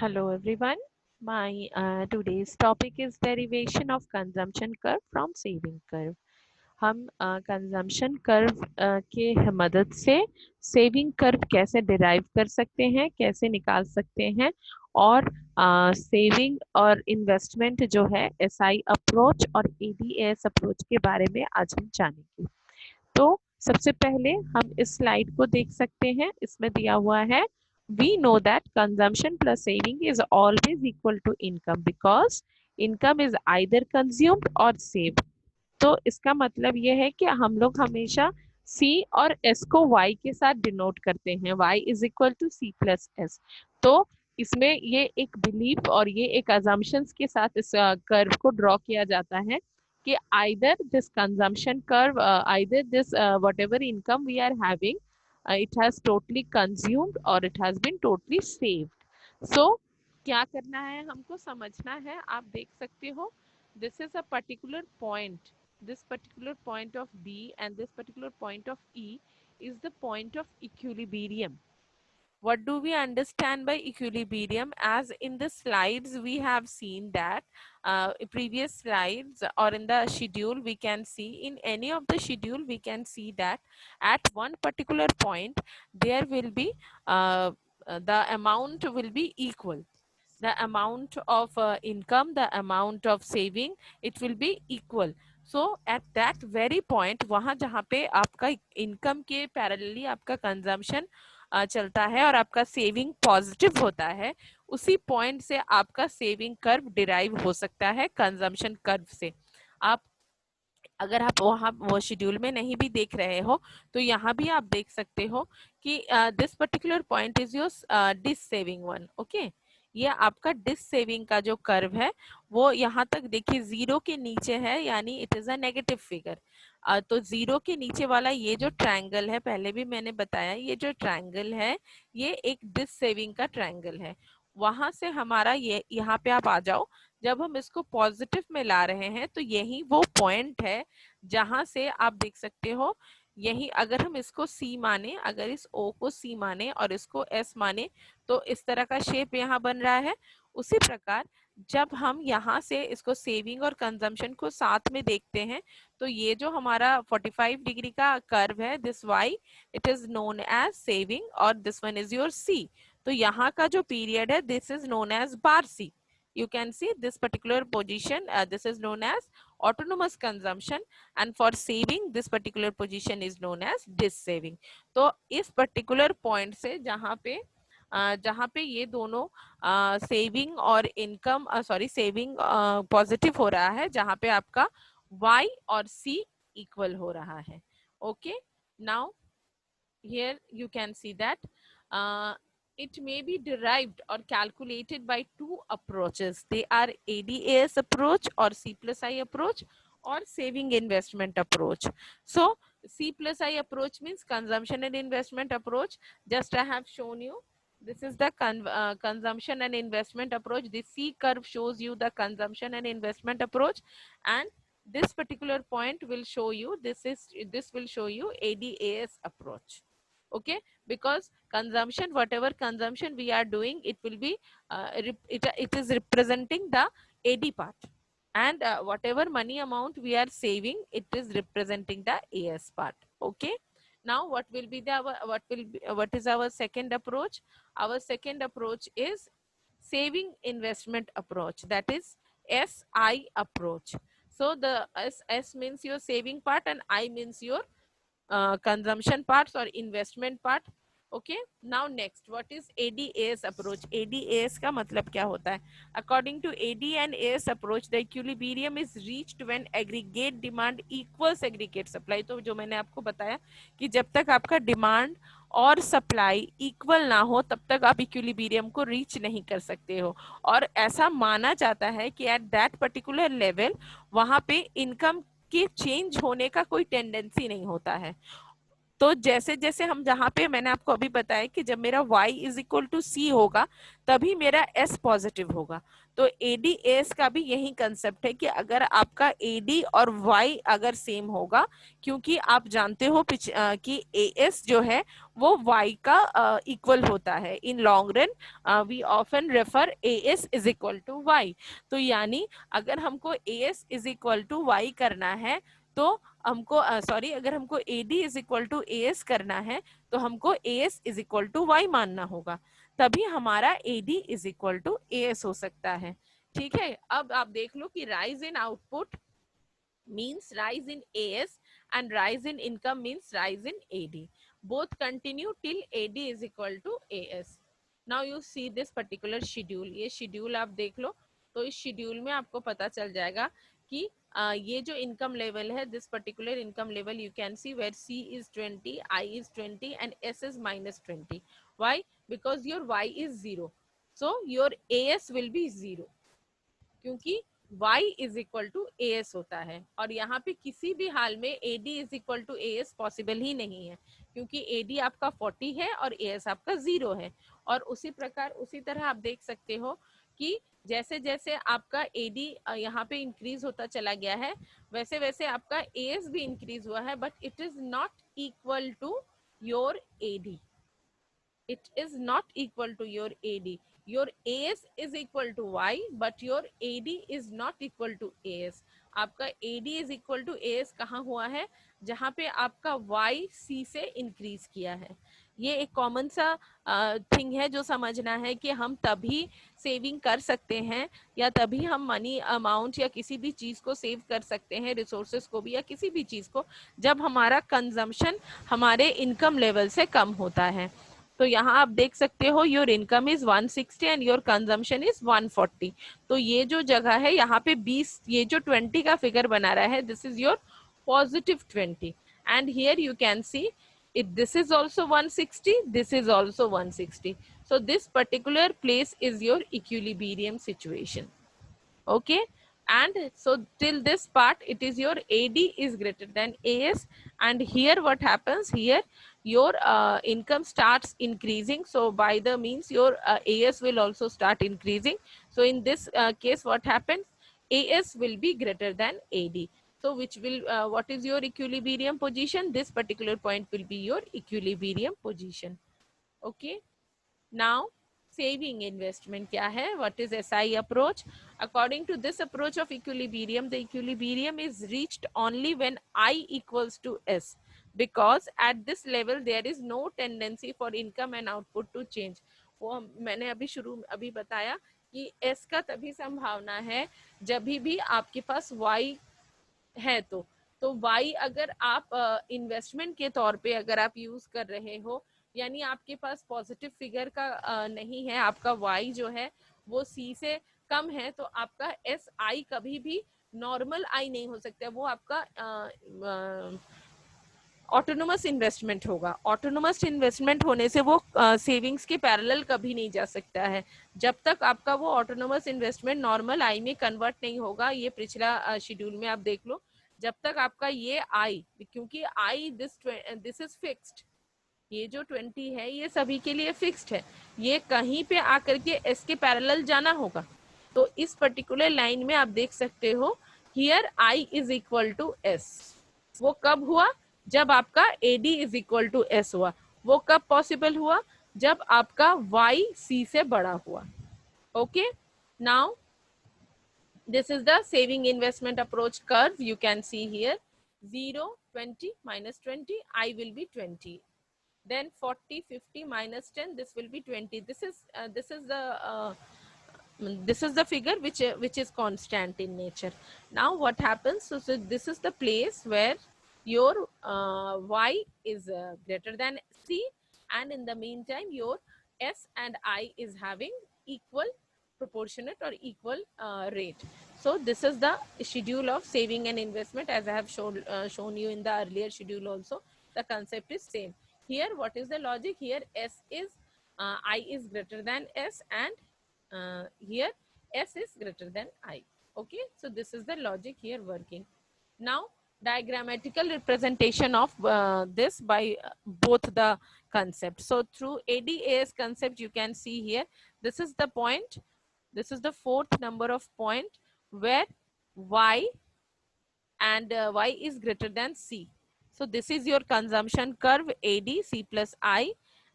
Hello everyone. My today's topic is derivation of consumption curve from saving curve. हम consumption curve के मदद से saving curve कैसे derive कर सकते हैं, कैसे निकाल सकते हैं और सेविंग और इन्वेस्टमेंट जो है एसआई अप्रोच और एडीएस अप्रोच के बारे में आज हम जानेंगे। तो सबसे पहले हम इस स्लाइड को देख सकते हैं। इसमें दिया हुआ है we know that consumption plus saving is always equal to income because income is either consumed or saved। तो इसका मतलब ये है कि हम लोग हमेशा C और S को Y के साथ डिनोट करते हैं, Y is equal to C plus S. तो इसमें ये एक बिलीफ और ये एक अजम्पशंस के साथ इस कर्व को ड्रॉ किया जाता है कि either this consumption curve, either this whatever income we are having, it has totally consumed or it has been totally saved. So क्या करना है, हमको समझना है। आप देख सकते हो this is a particular point, this particular point of B and this particular point of E is the point of equilibrium. What do we understand by equilibrium? As in the slides we have seen that previous slides or in the schedule we can see, in any of the schedule we can see that at one particular point there will be the amount will be equal, the amount of income, the amount of saving, it will be equal. So at that very point, वहां जहाँ पे आपका income के parallelly आपका consumption चलता है और आपका सेविंग पॉजिटिव होता है, उसी पॉइंट से आपका सेविंग कर्व डिराइव हो सकता है कंजम्पशन कर्व से। आप अगर आप वहां वो शेड्यूल में नहीं भी देख रहे हो तो यहाँ भी आप देख सकते हो कि this particular point is your dissaving one. Okay, ये आपका डिस सेविंग का जो कर्व है वो यहाँ तक देखिए जीरो के नीचे है, यानी it is a negative figure. तो जीरो के नीचे वाला ये जो ट्रायंगल है, पहले भी मैंने बताया, ये जो ट्रायंगल है ये एक डिस सेविंग का ट्रायंगल है। वहां से हमारा ये यहाँ पे आप आ जाओ, जब हम इसको पॉजिटिव में ला रहे हैं तो यही वो पॉइंट है जहां से आप देख सकते हो, यही अगर हम इसको सी माने, अगर इस ओ को सी माने और इसको एस माने तो इस तरह का शेप यहाँ बन रहा है। उसी प्रकार जब हम यहाँ से इसको सेविंग और कंजम्पशन को साथ में देखते हैं तो ये जो हमारा 45 डिग्री का कर्व है, this Y, it is known as saving और this one is your C. तो यहाँ का जो पीरियड है this is known as bar C. You can see this particular position, this is known as autonomous consumption, and for saving this particular position is known as dis saving। तो इस particular point से जहाँ पे ये दोनों saving और income sorry saving positive हो रहा है, जहाँ पे आपका y और c इक्वल हो रहा है। Okay, now here you can see that it may be derived or calculated by two approaches. They are ADAS approach or C plus I approach or saving investment approach. So C plus I approach means consumption and investment approach. Just I have shown you. This is the consumption and investment approach. The C curve shows you the consumption and investment approach, and this particular point will show you, this will show you ADAS approach. Okay, because consumption, whatever consumption we are doing, it will be it is representing the AD part, and whatever money amount we are saving, it is representing the AS part. Okay, now what will be the what is our second approach? Our second approach is saving investment approach, that is SI approach. So the S means your saving part and I means your consumption parts or investment part. Okay, now next, what is ADAS approach? ADAS का मतलब क्या होता है? According to AD and AS approach, the equilibrium is reached when aggregate demand equals aggregate supply। तो जो मैंने आपको बताया कि जब तक आपका डिमांड और सप्लाई इक्वल ना हो तब तक आप इक्विलिब्रियम को रीच नहीं कर सकते हो, और ऐसा माना जाता है कि एट दैट पर्टिकुलर लेवल वहां पे इनकम के चेंज होने का कोई टेंडेंसी नहीं होता है। तो जैसे जैसे हम जहाँ पे मैंने आपको अभी बताया कि जब मेरा y इज इक्वल टू सी होगा तभी मेरा s पॉजिटिव होगा। तो एडी एस का भी यही कंसेप्ट है कि अगर आपका एडी और y अगर सेम होगा, क्योंकि आप जानते हो कि एस जो है वो y का इक्वल होता है। In long run we often refer S is equal to y। तो यानी अगर हमको S is equal to y करना है तो हमको सॉरी अगर हमको AD is equal to AS करना है तो हमको AS is equal to Y मानना होगा, तभी हमारा AD is equal to AS हो सकता है। ठीक है, अब आप देख लो कि rise in output means rise in AS and rise in income means rise in AD. Both continue till AD is equal to AS. Now you see this particular schedule. ये schedule आप देख लो तो इस schedule में आपको पता चल जाएगा कि ये जो income level है, this particular income level you can see where C is 20, I is 20 and S is minus 20. Why? Because your Y is 0. So your AS will be 0. क्योंकि y is equal to A S होता है और यहाँ पे किसी भी हाल में A D is equal to A S possible ही नहीं है, क्योंकि ए डी आपका 40 है और ए एस आपका 0 है। और उसी प्रकार उसी तरह आप देख सकते हो कि जैसे जैसे आपका ए डी यहाँ पे इंक्रीज होता चला गया है वैसे वैसे आपका ए एस भी इंक्रीज हुआ है, but it is not equal to your A D. it is not equal to your AD. Your AS is equal to Y, but your AD is not equal to AS. आपका AD is equal to AS कहाँ हुआ है? जहाँ पे आपका Y C से increase किया है। ये एक कॉमन सा थिंग है जो समझना है कि हम तभी सेविंग कर सकते हैं या तभी हम मनी अमाउंट या किसी भी चीज को सेव कर सकते हैं, रिसोर्सेज को भी या किसी भी चीज को, जब हमारा कंजम्पशन हमारे इनकम लेवल से कम होता है। तो यहाँ आप देख सकते हो your income is 160 and your consumption is 140। तो ये जो जगह है यहाँ पे 20, ये जो 20 का फिगर बना रहा है this is your positive 20 and here you can see it this is also 160, this is also 160. So this particular place is your equilibrium situation. Okay, and so till this part it is your AD is greater than AS, and here what happens, here your income starts increasing, so by the means your AS will also start increasing. So in this case what happens, AS will be greater than AD. So which will what is your equilibrium position? This particular point will be your equilibrium position. Okay, now saving investment क्या है? What is SI approach? According to this approach of equilibrium, the equilibrium is reached only when I equals to S, because at this level there is no tendency for income and output to change. वो मैंने अभी बताया कि S का तभी संभावना है जब भी आपके पास Y है। तो वाई अगर आप इन्वेस्टमेंट के तौर पे अगर आप यूज कर रहे हो, यानी आपके पास पॉजिटिव फिगर का नहीं है, आपका वाई जो है वो सी से कम है, तो आपका एस आई कभी भी नॉर्मल आई नहीं हो सकता, वो आपका ऑटोनोमस इन्वेस्टमेंट होगा। ऑटोनोमस इन्वेस्टमेंट होने से वो सेविंग्स के पैरेलल कभी नहीं जा सकता है जब तक आपका वो ऑटोनोमस इन्वेस्टमेंट नॉर्मल आई में कन्वर्ट नहीं होगा। ये पिछला शेड्यूल में आप देख लो, जब तक आपका ये आई, क्योंकि आई दिस इज फिक्स्ड, ये जो 20 है ये सभी के लिए फिक्स्ड है, ये कहीं पे आकर के एस के पैरेलल जाना होगा। तो इस पर्टिकुलर लाइन में आप देख सकते हो here I is equal to S. वो कब हुआ? जब आपका AD is equal to S हुआ। वो कब पॉसिबल हुआ? जब आपका Y C से बड़ा हुआ। Okay, now this is the saving investment approach curve. You can see here 0, 20 minus 20, I will be 20. Then 40, 50 minus 10, this will be 20. This is the figure which is constant in nature. Now what happens, so this is the place where your Y is greater than C, and in the meantime your S and I is having equal proportionate or equal rate. So this is the schedule of saving and investment, as I have shown you in the earlier schedule also. The concept is same. Here what is the logic? Here S is I is greater than S, and here S is greater than I. Okay, so this is the logic here working. Now diagrammatical representation of this by both the concepts. So through ADAS concept, you can see here, this is the point, this is the fourth number of point where Y and Y is greater than C. So this is your consumption curve AD C plus I,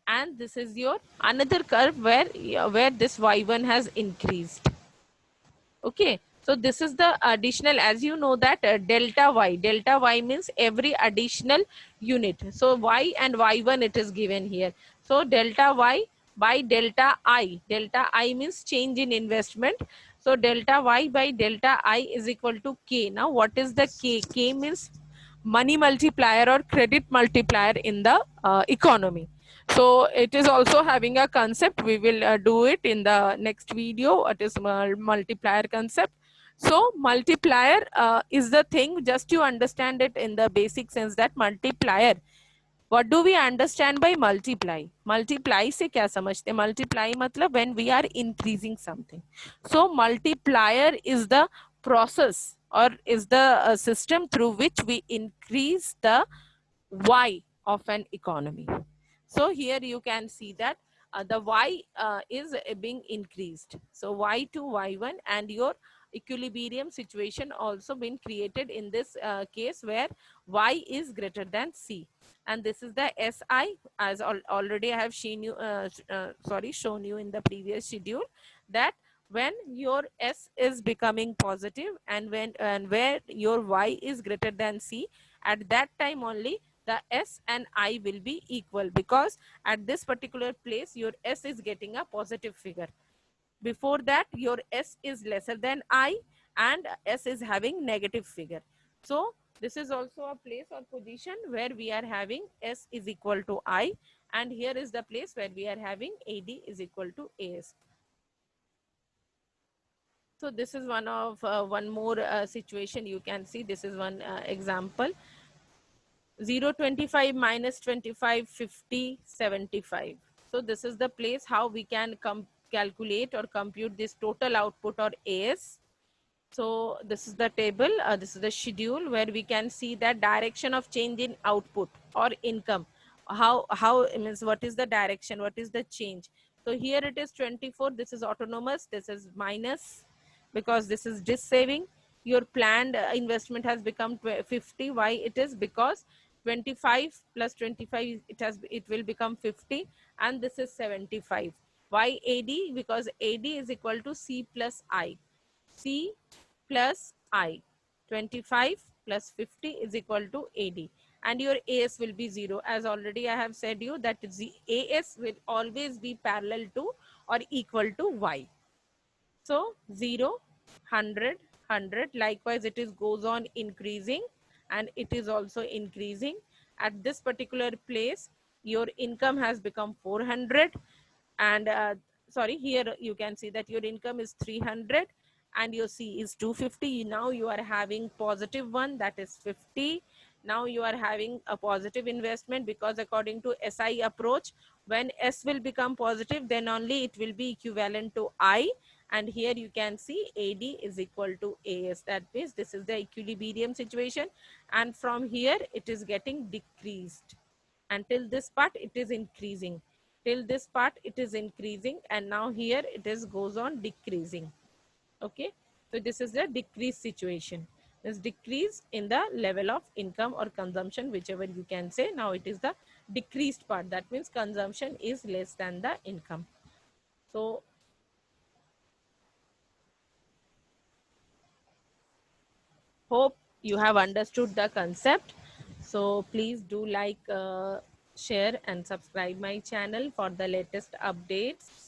and this is your another curve where this Y1 has increased. Okay, so this is the additional, as you know that delta y means every additional unit. So y and y1 it is given here. So delta y by delta I means change in investment. So delta y by delta I is equal to k. Now what is the k? K means money multiplier or credit multiplier in the economy. So it is also having a concept. We will do it in the next video. It is multiplier concept. So multiplier is the thing, just to understand it in the basic sense, that multiplier, what do we understand by multiply? Multiply से क्या समझते हैं? Multiply मतलब when we are increasing something. So multiplier is the process or is the system through which we increase the y of an economy. So here you can see that the y is being increased. So y to y1, and your equilibrium situation also been created in this case where y is greater than c. And this is the SI, as already I have shown you in the previous schedule, that when your S is becoming positive and where your Y is greater than C, at that time only the S and I will be equal, because at this particular place your S is getting a positive figure. Before that your S is lesser than I and S is having negative figure. So this is also a place or position where we are having S is equal to I, and here is the place where we are having AD is equal to AS. So this is one more situation you can see. This is one example. 0, 25 minus 25, 50, 75. So this is the place how we can calculate or compute this total output or AS. So this is the table, this is the schedule where we can see that direction of change in output or income. How means what is the direction, what is the change. So here it is 24, this is autonomous, this is minus because this is dis saving. Your planned investment has become 50. Why it is? Because 25 plus 25 it will become 50, and this is 75. Why AD? Because AD is equal to C plus I. C plus I. 25 plus 50 is equal to AD, and your AS will be 0. As already I have said you that the AS will always be parallel to or equal to Y. So 0, 100, 100. Likewise, it is goes on increasing, and it is also increasing. At this particular place, your income has become 400, and sorry, here you can see that your income is 300 and your C is 250. Now you are having positive one, that is 50. Now you are having a positive investment, because according to SI approach, when S will become positive, then only it will be equivalent to I. And here you can see AD is equal to AS. That means this is the equilibrium situation, and from here it is getting decreased. Until this part it is increasing, till this part it is increasing, and now here it is goes on decreasing. Okay, so this is the decrease situation. This decrease in the level of income or consumption, whichever you can say. Now it is the decreased part, that means consumption is less than the income. So hope you have understood the concept. So please do like, share and subscribe my channel for the latest updates.